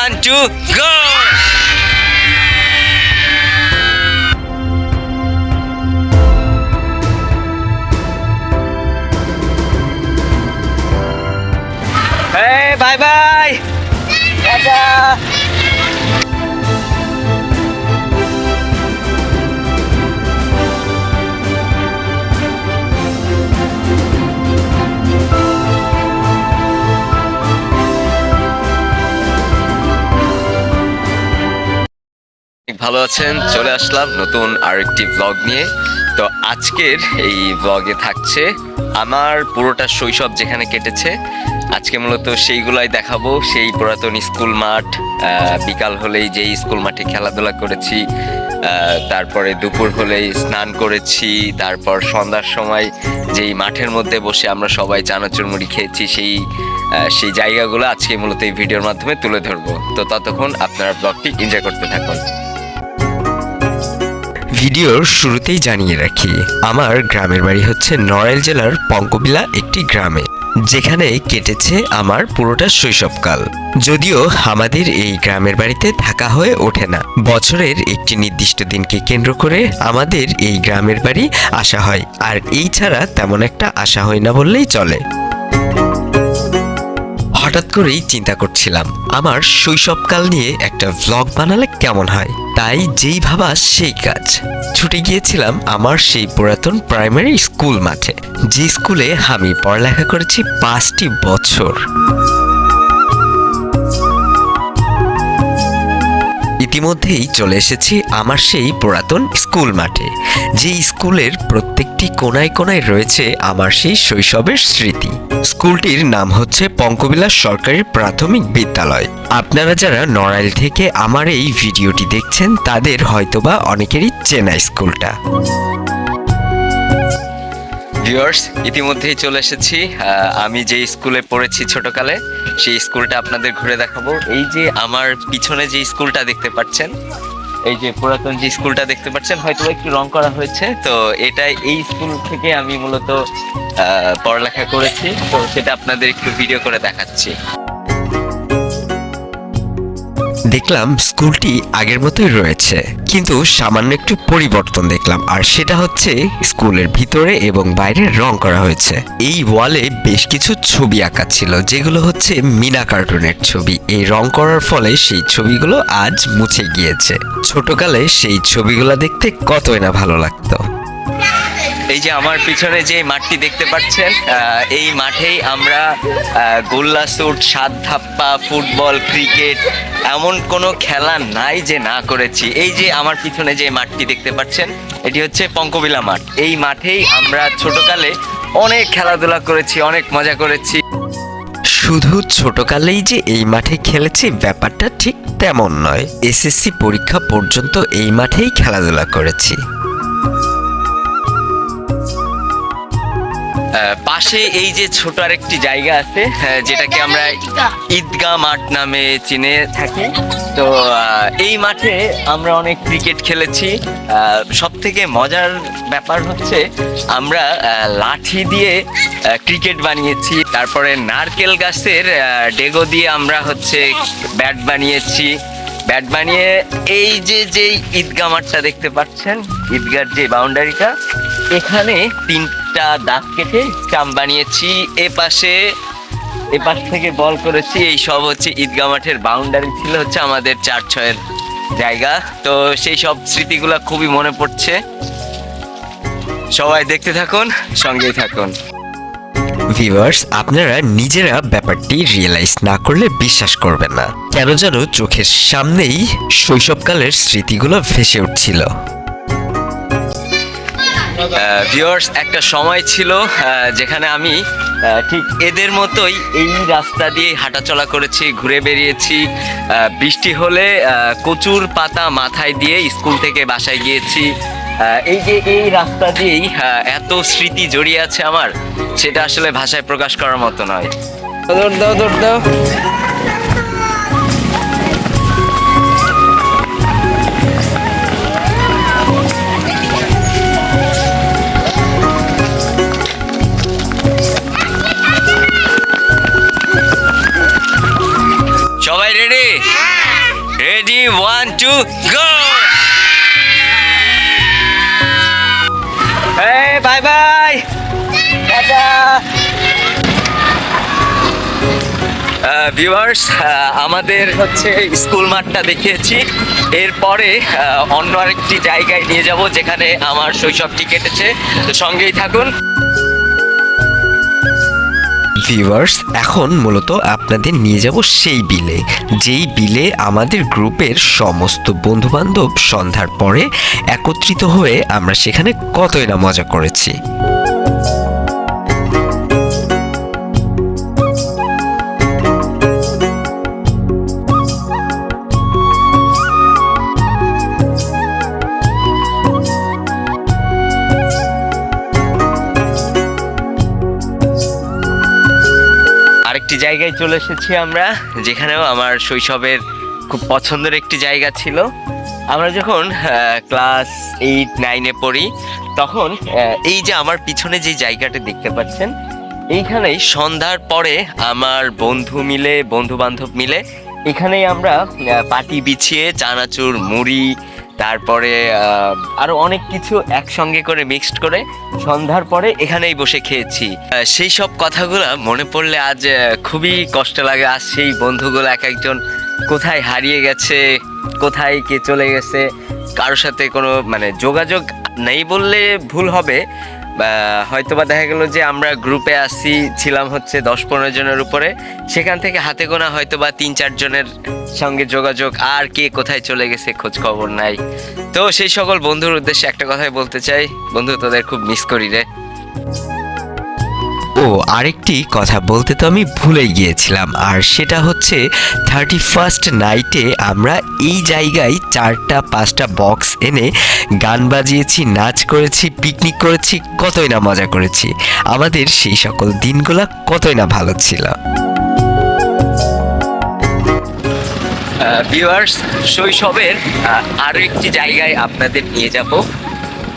1 2 go! Hey, bye bye! Ta-da! ভালো আছেন? চলে আসলাম নতুন আরেকটি ব্লগ নিয়ে। তো আজকের এই ব্লগে থাকছে আমার পুরোটা শৈশব যেখানে কেটেছে। আজকে মূলত সেইগুলাই দেখাবো, সেই পুরাতন স্কুল মাঠ, বিকাল হলেই যেই স্কুল মাঠে খেলাধুলা করেছি, তারপরে দুপুর হলেই স্নান করেছি, তারপর সন্ধ্যার সময় যেই মাঠের মধ্যে বসে আমরা সবাই চানাচুর মুড়ি খেয়েছি, সেই জায়গাগুলো আজকে মূলত এই ভিডিওর মাধ্যমে তুলে ধরবো। তো ততক্ষণ আপনারা ব্লগটি এনজয় করতে থাকুন। ভিডিওর শুরুতেই জানিয়ে রাখি, আমার গ্রামের বাড়ি হচ্ছে নড়াইল জেলার পঙ্কবিলা একটি গ্রামে, যেখানে কেটেছে আমার পুরোটা শৈশবকাল। যদিও আমাদের এই গ্রামের বাড়িতে থাকা হয়ে ওঠে না, বছরের একটি নির্দিষ্ট দিনকে কেন্দ্র করে আমাদের এই গ্রামের বাড়ি আসা হয়, আর এই ছাড়া তেমন একটা আসা হয় না বললেই চলে। হঠাৎ করেই চিন্তা করছিলাম আমার শৈশবকাল নিয়ে একটা ভ্লগ বানালে কেমন হয়, তাই যেই ভাবা সেই কাজ। ছুটে গিয়েছিলাম আমার সেই পুরাতন প্রাইমারি স্কুল মাঠে, যে স্কুলে আমি পড়ালেখা করেছি 5টি বছর। ইতিমধ্যেই চলে এসেছি আমার সেই পুরাতন স্কুল মাঠে, যে স্কুলের প্রত্যেকটি কোনায় কোনায় রয়েছে আমার সেই শৈশবের স্মৃতি। স্কুলটির নাম হচ্ছে পঙ্কবিলা সরকারি প্রাথমিক বিদ্যালয়। আপনারা যারা নড়াইল থেকে আমার এই ভিডিওটি দেখছেন তাদের হয়তোবা অনেকেরই চেনা স্কুলটা। ভিউয়ার্স, ইতিমধ্যেই চলে এসেছি আমি যে স্কুলে পড়েছি ছোটকালে, সেই স্কুলটা আপনাদের ঘুরে দেখাবো। এই যে আমার পিছনে যে স্কুলটা দেখতে পাচ্ছেন, এই যে পুরাতন যে স্কুলটা দেখতে পাচ্ছেন, হয়তো একটু রং করা হয়েছে। তো এই স্কুল থেকে আমি মূলত পড়ালেখা করেছি, তো সেটা আপনাদের একটু ভিডিও করে দেখাচ্ছি। দেখলাম স্কুলটি আগের মতোই রয়েছে, কিন্তু সামান্য একটু পরিবর্তন দেখলাম, আর সেটা হচ্ছে স্কুলের ভিতরে এবং বাইরে রং করা হয়েছে। এই ওয়ালে বেশ কিছু ছবি আঁকা ছিল, যেগুলো হচ্ছে মিনা কার্টুনের ছবি। এই রং করার ফলে সেই ছবিগুলো আজ মুছে গিয়েছে। ছোটকালে সেই ছবিগুলো দেখতে কতই না ভালো লাগতো। এই যে আমার পিছনে যে মাঠটি দেখতে পাচ্ছেন, এই মাঠেই আমরা গোল্লা শুট, সাত ধাপ্পা, ফুটবল, ক্রিকেট, এমন কোনো খেলা নাই যে না করেছি। এই যে আমার পিছনে যে মাঠটি দেখতে পাচ্ছেন, এটি হচ্ছে পঙ্কবিলা মাঠ। এই মাঠেই আমরা ছোটকালে অনেক খেলাধুলা করেছি, অনেক মজা করেছি। শুধু ছোটকালেই যে এই মাঠে খেলেছি ব্যাপারটা ঠিক তেমন নয়, এসএসসি পরীক্ষা পর্যন্ত এই মাঠেই খেলাধুলা করেছি। পাশে এই যে ছোট আরেকটি জায়গা আছে, যেটাকে আমরা ঈদগাহ মাঠ নামে চিনে থাকি। তো এই মাঠে আমরা অনেক ক্রিকেট খেলেছি। সব থেকে মজার ব্যাপার হচ্ছে আমরা লাঠি দিয়ে ক্রিকেট বানিয়েছি, তারপরে নারকেল গাছের ডেগো দিয়ে আমরা হচ্ছে ব্যাট বানিয়েছি। ব্যাট বানিয়ে এই যে ঈদগাহ মাঠটা দেখতে পাচ্ছেন, ঈদগাহর যে বাউন্ডারিটা, এখানে 3টা দাগ কেটে স্টাম্প বানিয়েছি। এপাশ থেকে বল করেছি। এই সব হচ্ছে ঈদগাহ মাঠের বাউন্ডারি ছিল হচ্ছে আমাদের 4-6-এর জায়গা। তো সেই সব স্মৃতিগুলো খুবই মনে পড়ছে। সবাই দেখতে থাকুন, সঙ্গেই থাকুন। ভিউয়ার্স, আপনারা নিজেরা ব্যাপারটি রিয়েলাইজ না করলে বিশ্বাস করবেন না, কেন যেন চোখের সামনেই শৈশবকালের স্মৃতিগুলো ভেসে উঠছিল। ভিউয়ার্স, একটা সময় ছিল যেখানে আমি ঠিক এদের মতোই এই রাস্তা দিয়ে হাঁটাচলা করেছি, ঘুরে বেরিয়েছি। বৃষ্টি হলে কচুর পাতা মাথায় দিয়ে স্কুল থেকে বাসায় গিয়েছি। এই রাস্তা দিয়েই এত স্মৃতি জড়িয়ে আছে আমার, সেটা আসলে ভাষায় প্রকাশ করার মতো নয়। দৌড় দাও। সবাই ready? Bye bye, tata. Viewers, আমাদের হচ্ছে স্কুল মাঠটা দেখিয়েছি, এরপরে অন্য আরেকটি জায়গায় নিয়ে যাব যেখানে আমার শৈশবটি কেটেছে। তো সঙ্গেই থাকুন। ভিউয়ার্স, এখন মূলত আপনাদের নিয়ে যাব সেই বিলে, যেই বিলে আমাদের গ্রুপের সমস্ত বন্ধুবান্ধব সন্ধ্যার পরে একত্রিত হয়ে আমরা সেখানে কতই না মজা করেছি। আরেকটি জায়গায় চলে এসেছি আমরা, যেখানেও আমার শৈশবের খুব পছন্দের একটি জায়গা ছিল। আমরা যখন ক্লাস 8-9-এ পড়ি, তখন এই যে আমার পিছনে যে জায়গাটা দেখতে পাচ্ছেন, এইখানেই সন্ধ্যার পরে আমার বন্ধু বান্ধব মিলে এখানেই আমরা পাটি বিছিয়ে চানাচুর, মুড়ি, তারপরে আরো অনেক কিছু একসঙ্গে করে মিক্সড করে সন্ধ্যার পরে এখানেই বসে খেয়েছি। সেই সব কথাগুলো মনে পড়লে আজ খুবই কষ্ট লাগে। আজ সেই বন্ধুগুলো এক একজন কোথায় হারিয়ে গেছে, কোথায় কে চলে গেছে, কারোর সাথে কোনো মানে যোগাযোগ নেই বললে ভুল হবে। হয়তোবা দেখা গেল যে আমরা গ্রুপে ছিলাম হচ্ছে 10-15 জনের উপরে, সেখান থেকে হাতে গোনা হয়তোবা 3-4 জনের সঙ্গে যোগাযোগ, আর কে কোথায় চলে গেছে খোঁজ খবর নাই। তো সেই সকল বন্ধুর উদ্দেশ্যে একটা কথাই বলতে চাই, বন্ধু তোদের খুব মিস করি রে। ও আরেকটি কথা বলতে তো আমি ভুলেই গিয়েছিলাম, আর সেটা হচ্ছে 31st নাইটে আমরা এই জায়গায় 4-5টা বক্স এনে গান বাজিয়েছি, নাচ করেছি, পিকনিক করেছি, কতই না মজা করেছি। আমাদের সেই সকল দিনগুলো কতই না ভালো ছিল। ভিউয়ার্স, শৈশবের আরো একটি জায়গায় আপনাদের নিয়ে যাব।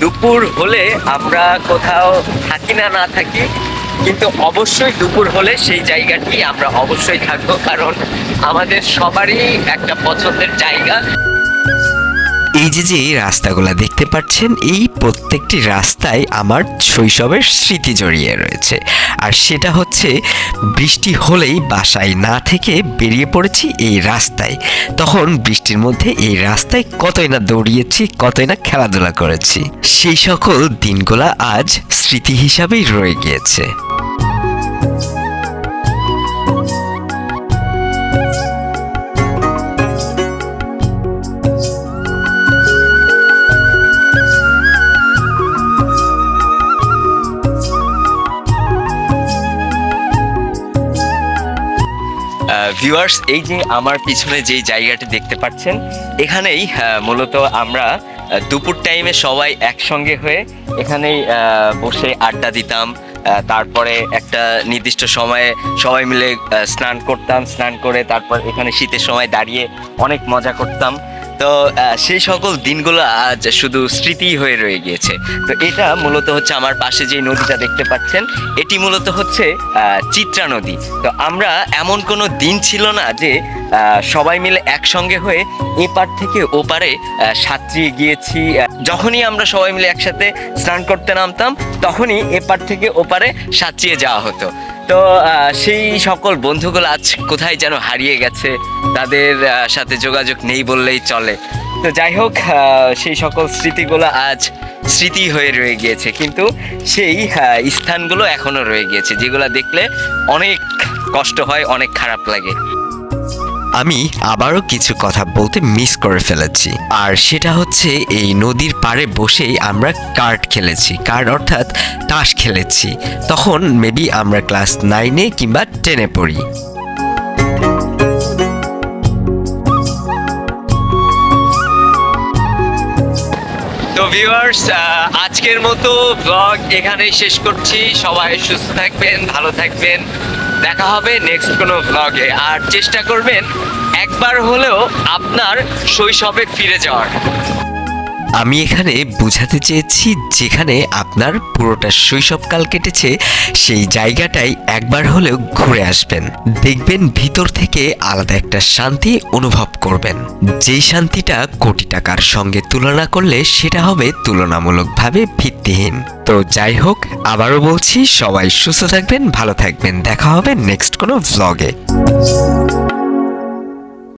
দুপুর হলে আমরা কোথাও থাকি না না থাকি, কিন্তু অবশ্যই দুপুর হলে সেই জায়গাটি আমরা অবশ্যই থাকবো, কারণ আমাদের সবারই একটা পছন্দের জায়গা। এই যে রাস্তাগুলো দেখতে পাচ্ছেন, এই প্রত্যেকটি রাস্তায় আমার শৈশবের স্মৃতি জড়িয়ে রয়েছে। আর সেটা হচ্ছে বৃষ্টি হলেই বাসায় না থেকে বেরিয়ে পড়েছি এই রাস্তায়। তখন বৃষ্টির মধ্যে এই রাস্তায় কতই না দৌড়িয়েছি, কতই না খেলাধুলা করেছি। সেই সকল দিনগুলো আজ স্মৃতি হিসাবেই রয়ে গিয়েছে। ভিউয়ার্স, এই যে আমার পিছনে যে জায়গাটি দেখতে পাচ্ছেন, এখানেই মূলত আমরা দুপুর টাইমে সবাই একসঙ্গে হয়ে এখানেই বসে আড্ডা দিতাম। তারপরে একটা নির্দিষ্ট সময়ে সবাই মিলে স্নান করতাম, স্নান করে তারপর এখানে শীতের সময় দাঁড়িয়ে অনেক মজা করতাম। তো সেই সকল দিনগুলো আজ শুধু স্মৃতি হয়ে রয়ে গিয়েছে। তো এটা মূলত হচ্ছে আমার পাশে যে নদীটা দেখতে পাচ্ছেন, এটি মূলত হচ্ছে চিত্রা নদী। তো আমরা এমন কোনো দিন ছিল না যে সবাই মিলে একসঙ্গে হয়ে এপার থেকে ওপারে সাঁতরিয়ে গিয়েছি। যখনই আমরা সবাই মিলে একসাথে স্নান করতে নামতাম, তখনই এপার থেকে ওপারে সাঁতরিয়ে যাওয়া হতো। তো সেই সকল বন্ধুগুলো আজ কোথায় যেন হারিয়ে গেছে, তাদের সাথে যোগাযোগ নেই বললেই চলে। তো যাই হোক, সেই সকল স্মৃতিগুলো আজ স্মৃতি হয়ে রয়ে গিয়েছে, কিন্তু সেই স্থানগুলো এখনো রয়ে গিয়েছে, যেগুলো দেখলে অনেক কষ্ট হয়, অনেক খারাপ লাগে। আমি আবারও কিছু কথা বলতে মিস করে ফেলেছি, আর সেটা হচ্ছে এই নদীর পাড়ে বসেই আমরা কার্ড খেলেছি। কার্ড অর্থাৎ তাস খেলেছি। তখন মেবি আমরা ক্লাস 9-এ কিংবা 10-এ পড়ি। তো ভিউয়ার্স, আজকের মতো ব্লগ এখানেই শেষ করছি। সবাই সুস্থ থাকবেন, ভালো থাকবেন। দেখা হবে নেক্সট কোনো ব্লগে। আর চেষ্টা করবেন একবার হলেও আপনার শৈশবে ফিরে যাওয়ার। আমি এখানে বোঝাতে চেয়েছি যেখানে আপনার পুরোটা শৈশবকাল কেটেছে সেই জায়গাটাই একবার হলেও ঘুরে আসবেন, দেখবেন ভিতর থেকে আলাদা একটা শান্তি অনুভব করবেন, যেই শান্তিটা কোটি টাকার সঙ্গে তুলনা করলে সেটা হবে তুলনামূলকভাবে ভিত্তিহীন। তো যাই হোক, আবারও বলছি, সবাই সুস্থ থাকবেন, ভালো থাকবেন, দেখা হবে নেক্সট কোনো ভ্লগে।